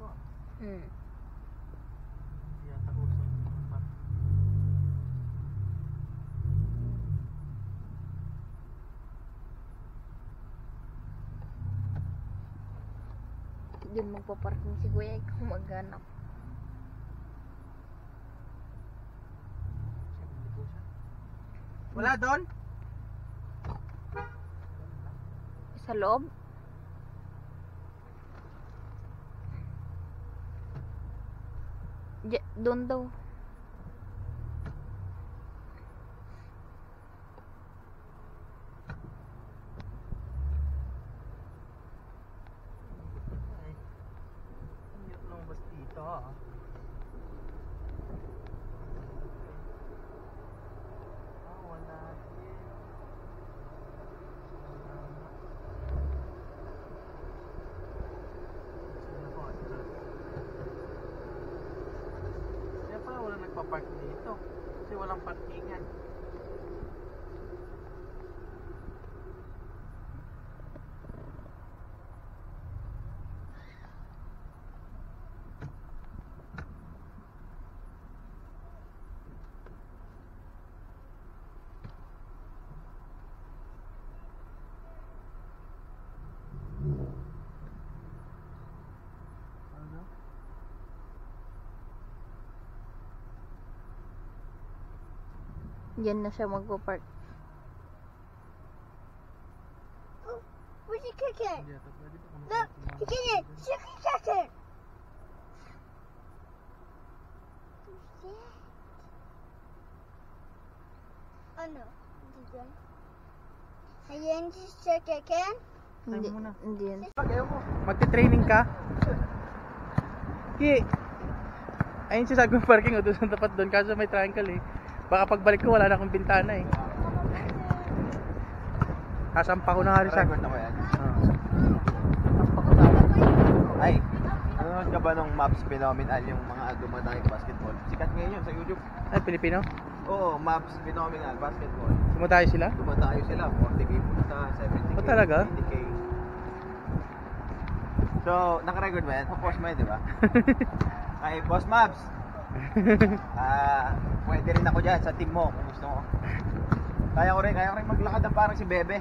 to. Hmm. Hindi yata usap ng parking. Doon magpaparking si Kuya, ikaw maghanap. Wala doon? Sa loob? Doon daw. Ay. Ang hirap lumabas dito. Wala din. Kaya pala wala nagpa-park dito. Kasi walang parkingan. Ano? Diyan na siya magpapark. Where's the kicker? Hindi ata pwede pa kung Look, he did it. Chicken kicker. Oh no. Ayan si chicken. Hindi, Tayo muna. hindi yan. Ayaw mo. Magti-training ka? Ki. Ayun si Sagong parking o doon sa tapat doon kaso may triangle eh. Baka pagbalik ko wala na akong bintana eh. Kasampa ko na nga rin sa... Record na ko yan. Kasampa ko na. Ay, nanonood ka ba ng Maps Phenomenal, yung mga dumadayang basketball? Sikat ngayon yun sa YouTube. Ay, Pilipino? Oo, Maps Phenomenal, basketball. Sumatayo sila? Dumadayo sila, 40k punta, 70k, Oh, talaga? 80k. So, naka-record ba yan? Pa-post mo yan, di ba? Ay, Boss Maps! Pwede rin ako dyan sa team mo kung gusto mo. Kaya ko rin maglakad na parang si Bebe.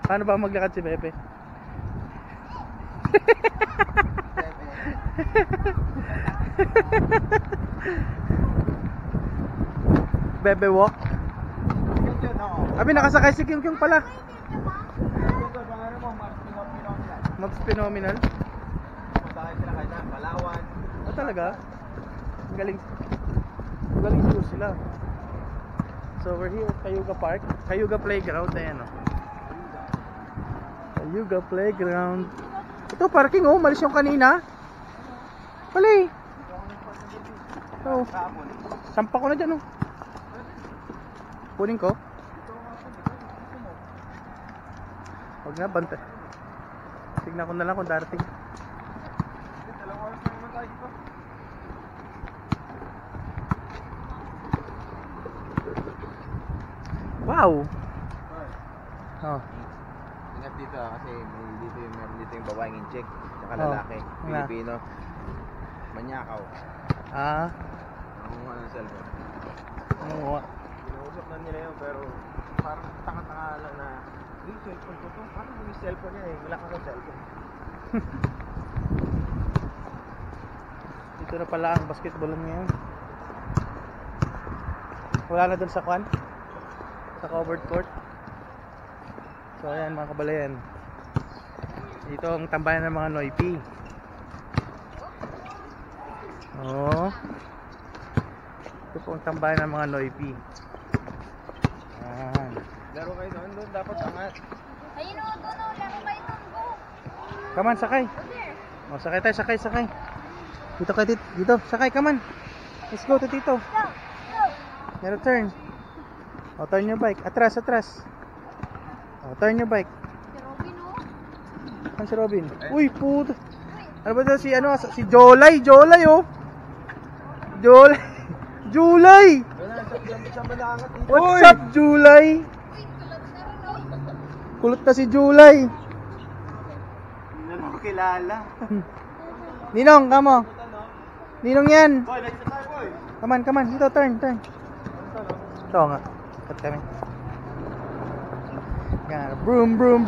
Paano ba maglakad si Bebe? Bebe walk? Yun yun, oo. Abi, nakasakay si Kyung Kyung pala. Ito, pangalan mo, Maps Phenomenal. Maps Phenomenal. Dumadayo sila kahit na Palawan. Oh, talaga? Ang galing. Ang galing siguro sila. So we're here at Cayuga Park. Cayuga Playground. Ayan o. Cayuga Playground. Ito parking oh. Malis yung kanina. Pali. Oh. Sampa ko na dyan oh. Kunin ko. Huwag na, bantay. Tignan ko na lang kung darating. Dalawang oras na naman tayo dito. Wow! Oh. Ingat dito kasi meron dito yung babaeng incheck tsaka Oh, lalaki, wala. Pilipino. Manyakaw. Ah. Nangunguha ng cellphone. Oo. Kinausap na nila yun pero parang tanga-tanga lang na cellphone ko to. Parang yung cellphone niya eh. Wala ka sa cellphone. Dito na pala ang basketball ngayon. Wala na dun sa kwan? Sa covered court. So ayan mga kabalayan. Dito ang tambayan ng mga Noipi. Oh. Ito po ang tambayan ng mga Noipi. Ayan. Laro kayo doon dapat angat. Ayun o, doon o. Laro kayo doon. Go. Come on, sakay. Oh, sakay tayo, sakay. Dito kayo, dito. Sakay, come on. Let's go to Tito. Go. Go. Meron turn. Oh, turn your bike. Atras. Oh, turn your bike. Si Robin o. Saan si Robin? Uy, puto. Ano ba ito? Si Jolay oh. Julay. Wala, saan ba nakangat dito? What's up, Julay? Kulot na si Julay. Hindi na ako kilala. Ninong, kamo. Ninong yan. Boy, next na tayo, boy. Come on. Dito, turn. Ito nga. Cut kami. Yan. Broom. Broom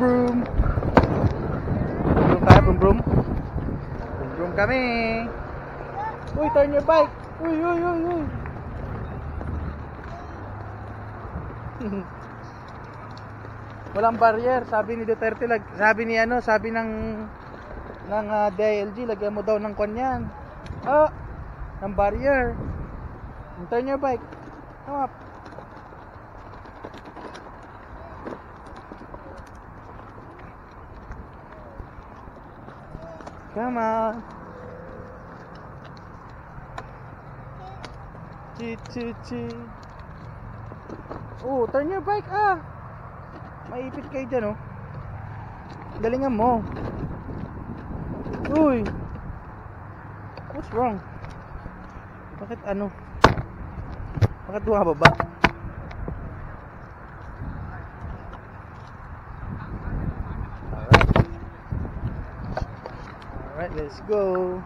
tayo, broom. Broom kami. Uy, turn your bike. Uy. Walang barrier, sabi ni Duterte, sabi ng DILG, lagyan mo daw ng kanyan. Ng barrier. Turn your bike. Come up. Come on. Chi. Oh, turn your bike Maipit kayo dyan Galingan mo. Uy. What's wrong? Bakit Bakit bumababa? Alright, let's go.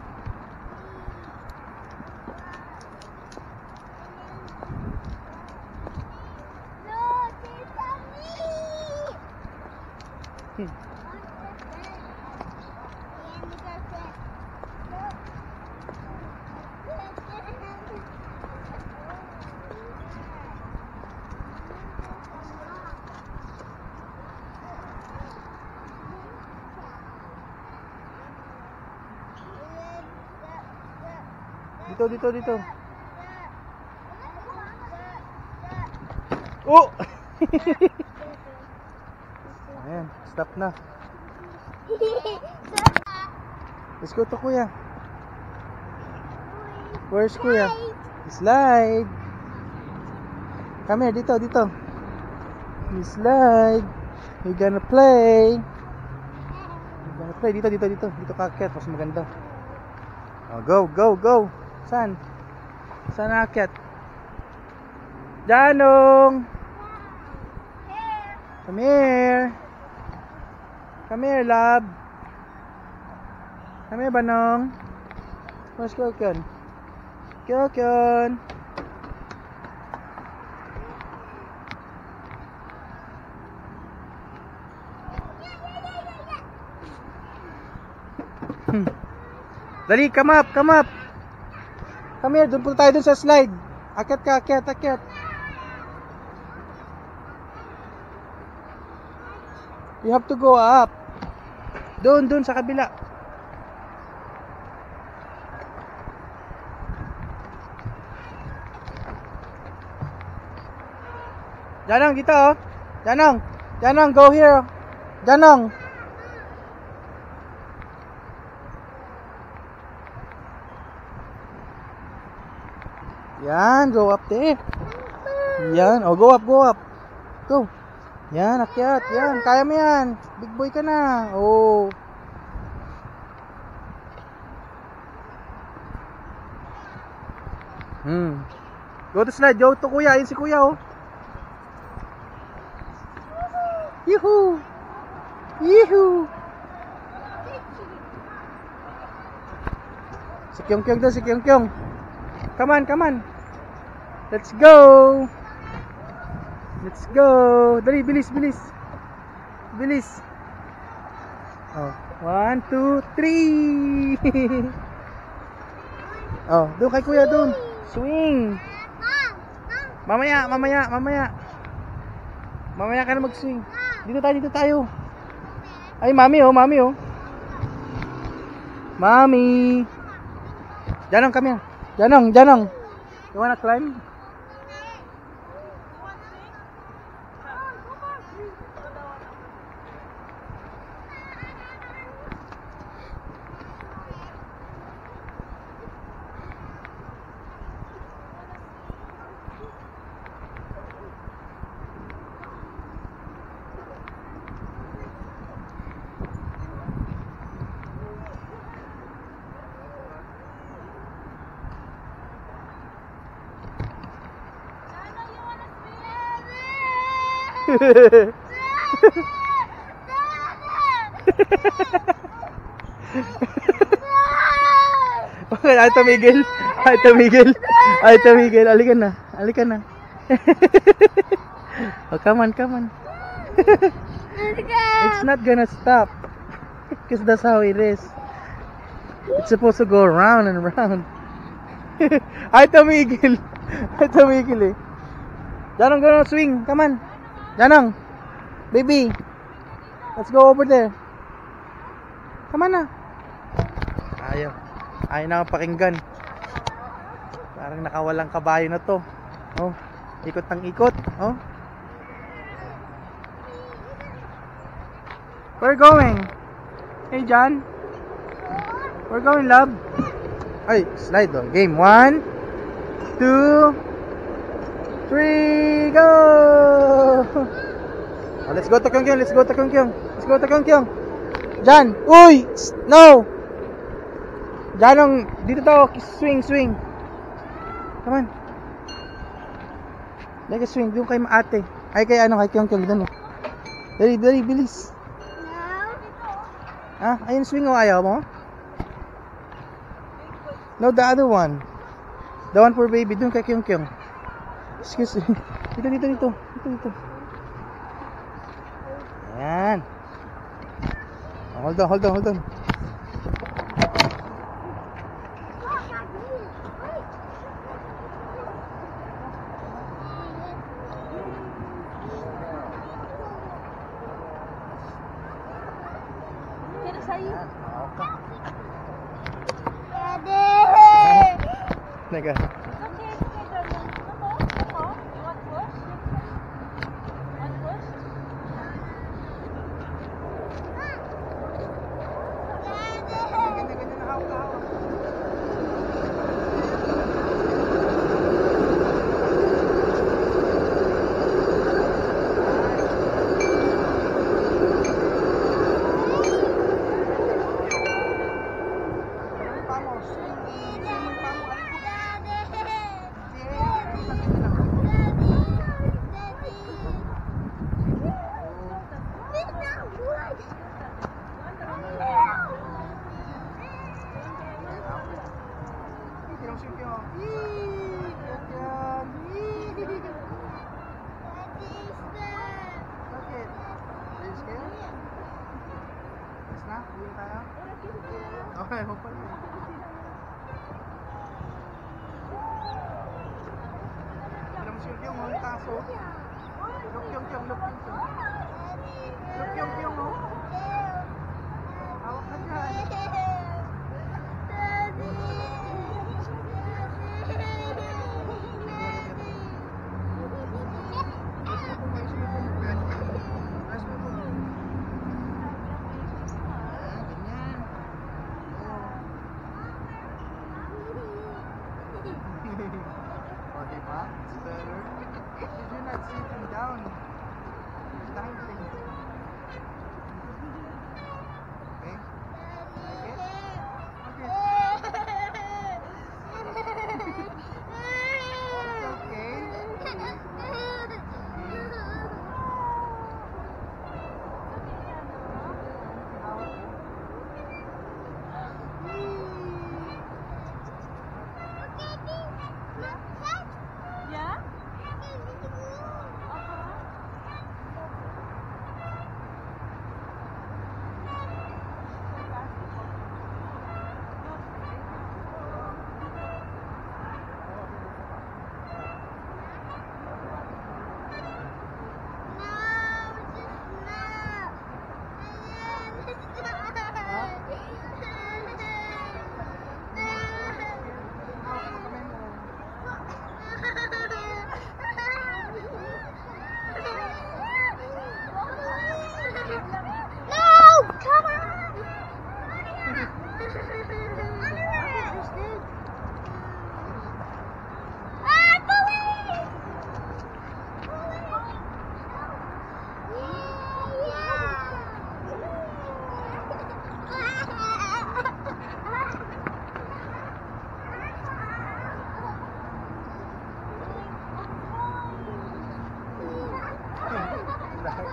Dito. Oh! Ayan, stop na. Let's go to Kuya. Where's Kuya? Slide. Come here, dito. We slide. We're gonna play. Dito. Dito kaakyat, mas maganda. Go. Saan aakyat? Janong! Come here, love. Come here, Banong. Where's Kyokyon? Dali, come up. Come here, doon po tayo dun sa slide. Akyat. You have to go up. Doon sa kabila. Janong, dito Janong, go here. Janong. Yan, go up there. Yan, go up. Go. Yan, akyat. Yan, kaya mo yan. Big boy ka na. Oh. Go to slide. Go to Kuya. Ayun si Kuya, oh. Yuhu. Si Kyong daw, si Kyong. Come on. Let's go. Dali, bilis. Oh, 1, 2, 3. Oh, doon kay Kuya doon. Swing. Mamaya. Mamaya ka na mag-swing. Dito tayo. Ay, mami oh. Mami. Janong, come here. Janong. You wanna climb? Ay, tumigil. Ay, tumigil. Ay, tumigil. Halika na. Halika na. Oh, come on, come on. It's not gonna stop. Because that's how it is. It's supposed to go round and round. Ay, tumigil. Ay, tumigil eh. Janong, gonna swing. Come on. Janong. Baby. Let's go over there. Come on na. Ayaw. Ayaw na pakinggan. Parang nakawalang kabayo na to. Oh, ikot ng ikot. Oh. Where going? Hey, John. We're going, love. Ay, slide on. Game 1, 2, 3, go! Oh, let's go to Kyung Kyung. Let's go to Kyung Kyung. Let's go to Kyung Kyung. John, uy! No! Janong, dito daw. Swing, swing. Come on. Like a swing. Doon kay maate. Ay, kay ano, kay Kyung Kyung. Doon. Dali, dali, bilis. Ah, ayun swing o ayaw mo? No, the other one. The one for baby. Doon kay Kyung Kyung. Excuse me. Dito, dito, dito. Dito, dito. Ayan. Oh, hold on, hold on, hold on. Nega. Okay, hopefully. Alam mo yung mga kaso. Look yung. Look yung, oh. Hawak ka dyan. Oh, diba? It's better. Because you're not sitting down. You're dancing. Okay? Like it? Okay. It's okay.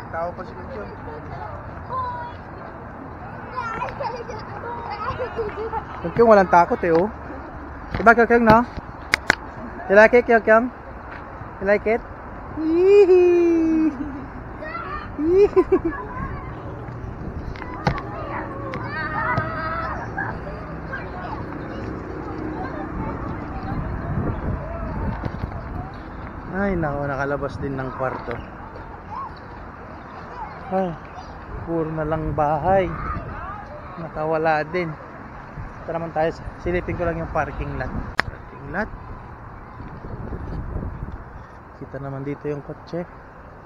Tao pa si Kuya. Kyung walang takot eh, oh. Diba, Kyung, no? You like it, Kyung? You like it? Yee! Yee! Ay, nako, nakalabas din ng kwarto. Ay, puro na lang bahay. Nakawala din. Ito naman tayo, silipin ko lang yung parking lot. Parking lot. Kita naman dito yung kotse.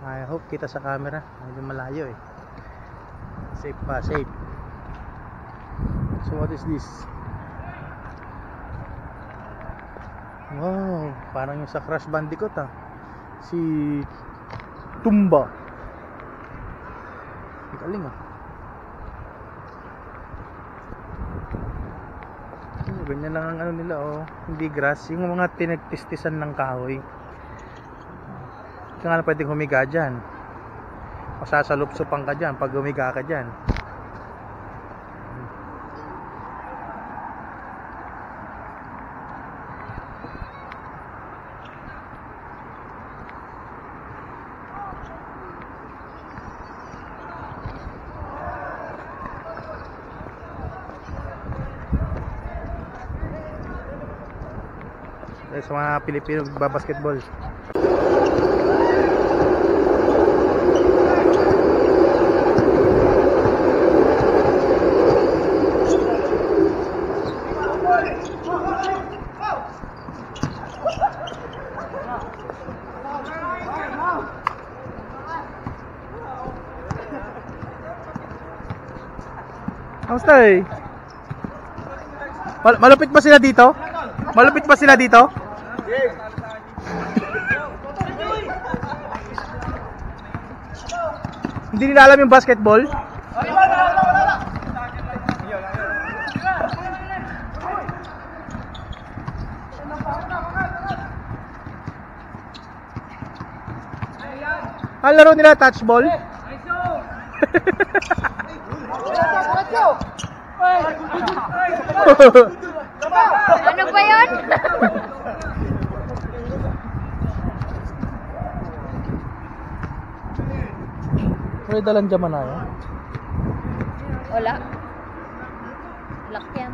I hope kita sa camera. Medyo malayo eh. Safe pa, safe. So what is this? Wow, parang yung sa Crash Bandicoot ah. Si Tumba. Galing ah. Ganyan lang ang ano nila oh. Hindi grass, yung mga tinagtistisan ng kahoy. Kaya nga pwedeng humiga dyan. Masasalupsupan ka dyan pag humiga ka dyan. Sa mga Pilipino nagbabasketball. Kamusta eh? Malupit ba sila dito? Malupit ba sila dito? Hindi nila alam yung basketball? Ang laro nila touch ball? Ano ba yun? May dalang jaman na yan? Wala. Lock yan.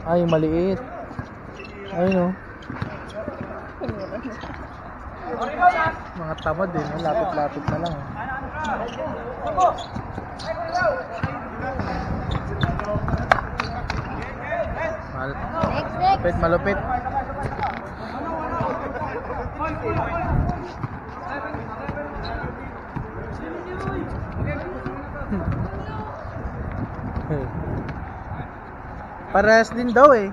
Ay, maliit. Ayun oh. Mga tamad din, lapit-lapit na lang. Next. Malupit. Parehas din daw eh.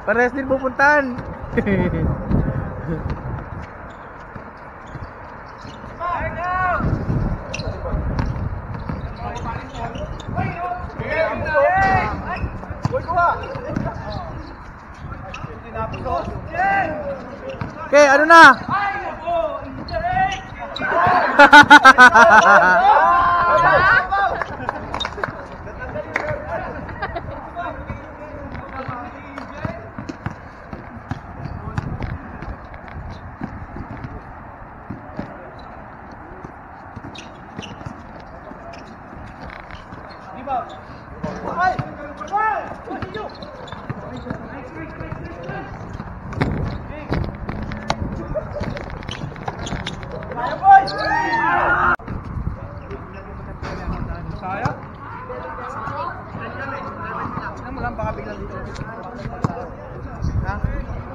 Parehas din pupuntahan. Okay, ano na?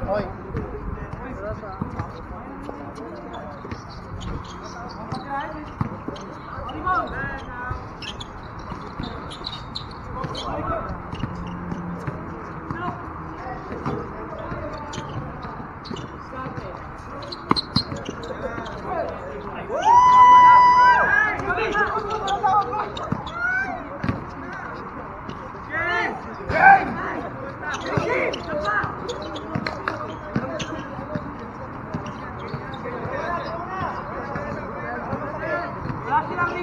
Hoy. Silang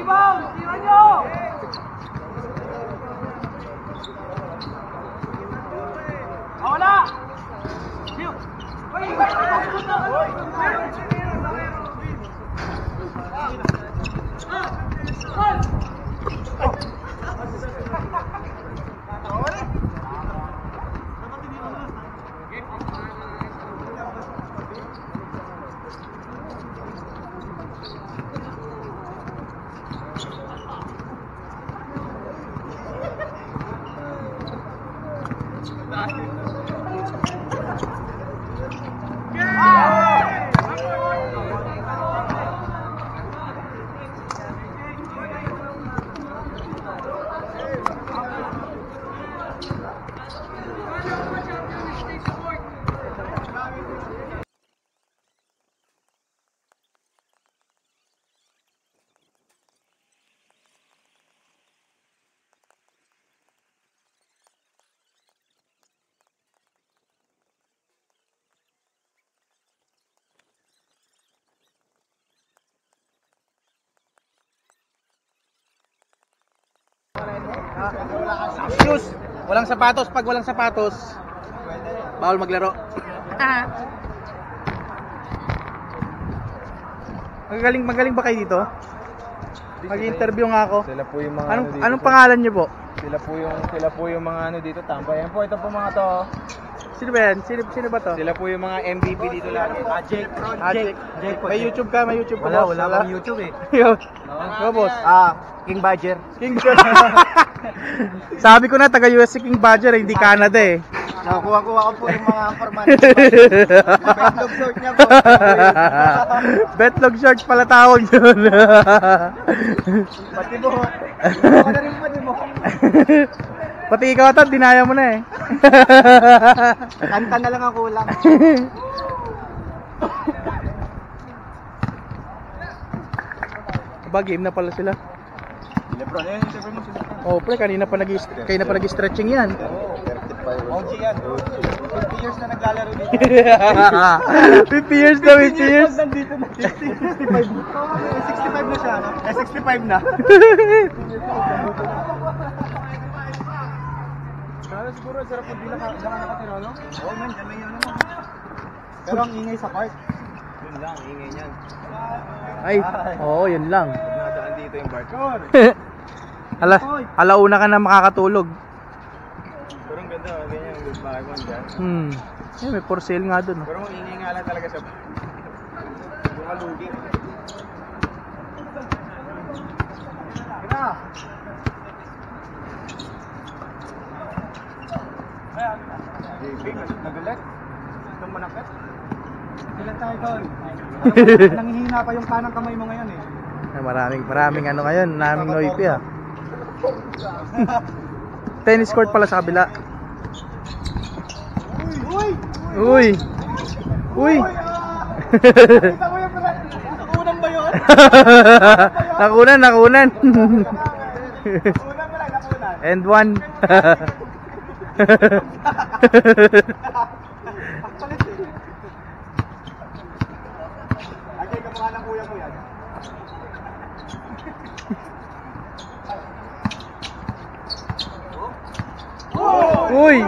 Shoes. Walang sapatos. Pag walang sapatos, bawal maglaro. Magaling ba kayo dito? Mag-interview nga ako. Sila po yung mga Anong pangalan niyo po? Sila po yung mga ano dito, tambay. Yan po, ito po mga to. Sino ba yan? Sino ba to? Sila po yung mga MVP dito lagi. Jake. Jake po. May YouTube ka, boss. Wala akong YouTube eh. Yo, boss. King Badger. King Sabi ko na, taga US si King Badger, hindi Canada eh. Nakuha ko po yung mga format. Betlog short niya po. Betlog shorts pala tawag yun. Pati mo. Ako na rin pati mo. Pati ikaw ata, dinaya mo na eh. Kanta na lang ang kulang. Ba, game na pala sila. Lebron, interview mo sila. Oh, pre, kanina pa nag-stretching yan. OG yan. 50 years na naglalaro dito. 50 years na, 50 years. Nandito na. 65 na siya, no? 65 na. Kaya siguro, sarap kung di nakatira, no? Oo, man, dyan may ano. Pero ang ingay sa park. Yun lang, ingay niyan. Ay, oo, yun lang. Nadaan dito yung bar. Alauna ka na makakatulog. Pero ang ganda, ganyan yung bagon dyan. May for sale nga dun. Pero ang ingay nga lang talaga sa bar. Yung malugi. Kina! Big, nagulat? Itong manakit? Ilan tayo doon? Nanghihina pa yung kanang kamay mo ngayon eh. Maraming ano ngayon, naming noipi ah. Tennis court pala sa kabila. Uy! Uy! Kita mo yung pala, nakunan ba yun? Nakunan. Nakunan pala, nakunan. And one. Palit eh. Ajay, kamukha ng kuya ko yan. Uy!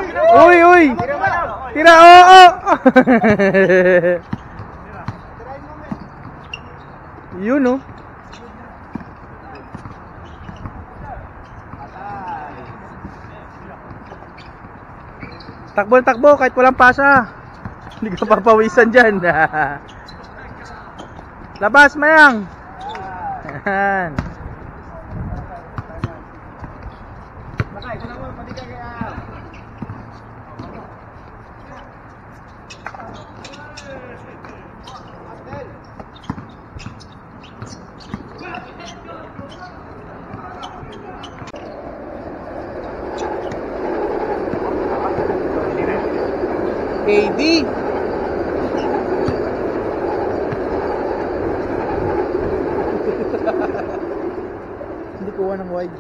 Tira, oo! Yun oh. Takbo kahit walang pasa. Hindi ka papawisan dyan. Labas, Mayang. Yan. Bakay, ito na mo, pati ka kaya. KD. Hindi kuha ng wide.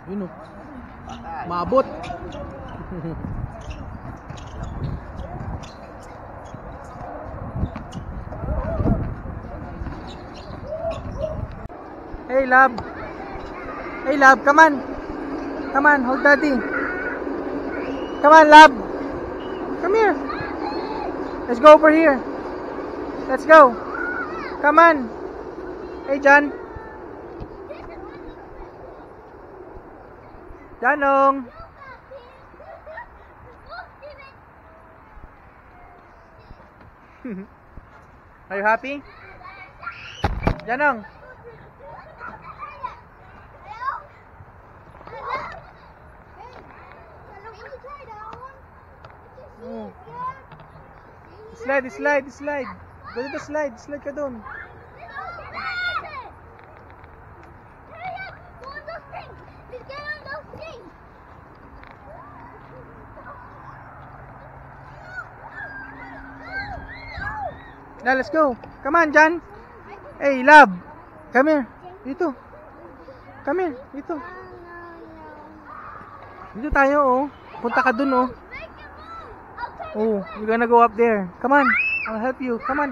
Yun o. Maabot. Hey love. Hey love, come on. Come on, hold daddy. Come on love. Come here. Let's go over here. Let's go. Come on. Hey John. Janong. Are you happy? Janong. Slide. Go to the slide. Slide ka dun. Hurry up! Go on those things! Let's get on those things! Now, let's go. Come on, Jan. Hey, love. Come here. Dito. Come here. Dito. Dito tayo, oh. Punta ka dun, oh. Oh, you're gonna go up there. Come on. I'll help you. Come on.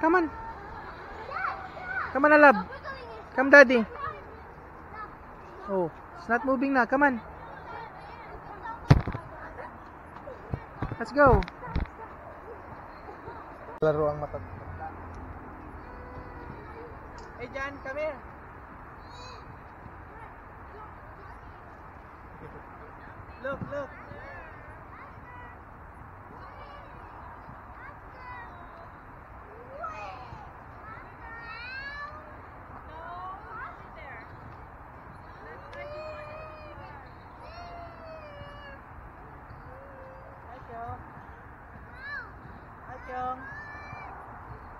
Come on. Come on, love. Come, daddy. Oh, it's not moving na. Come on. Let's go. Laro ang mata. Hey, Jan, come here. Look, look. Hi, Kyong.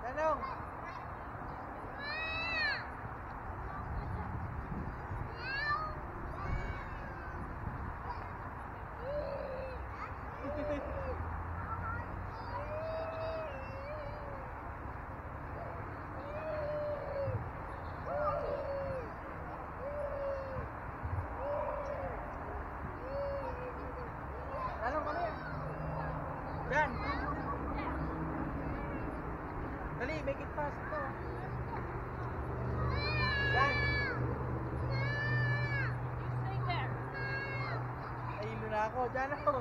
Tanong. Tanong, come here. Jan. Dali, make it fast. Ito. Jan. Ay, na ako. Jan ako.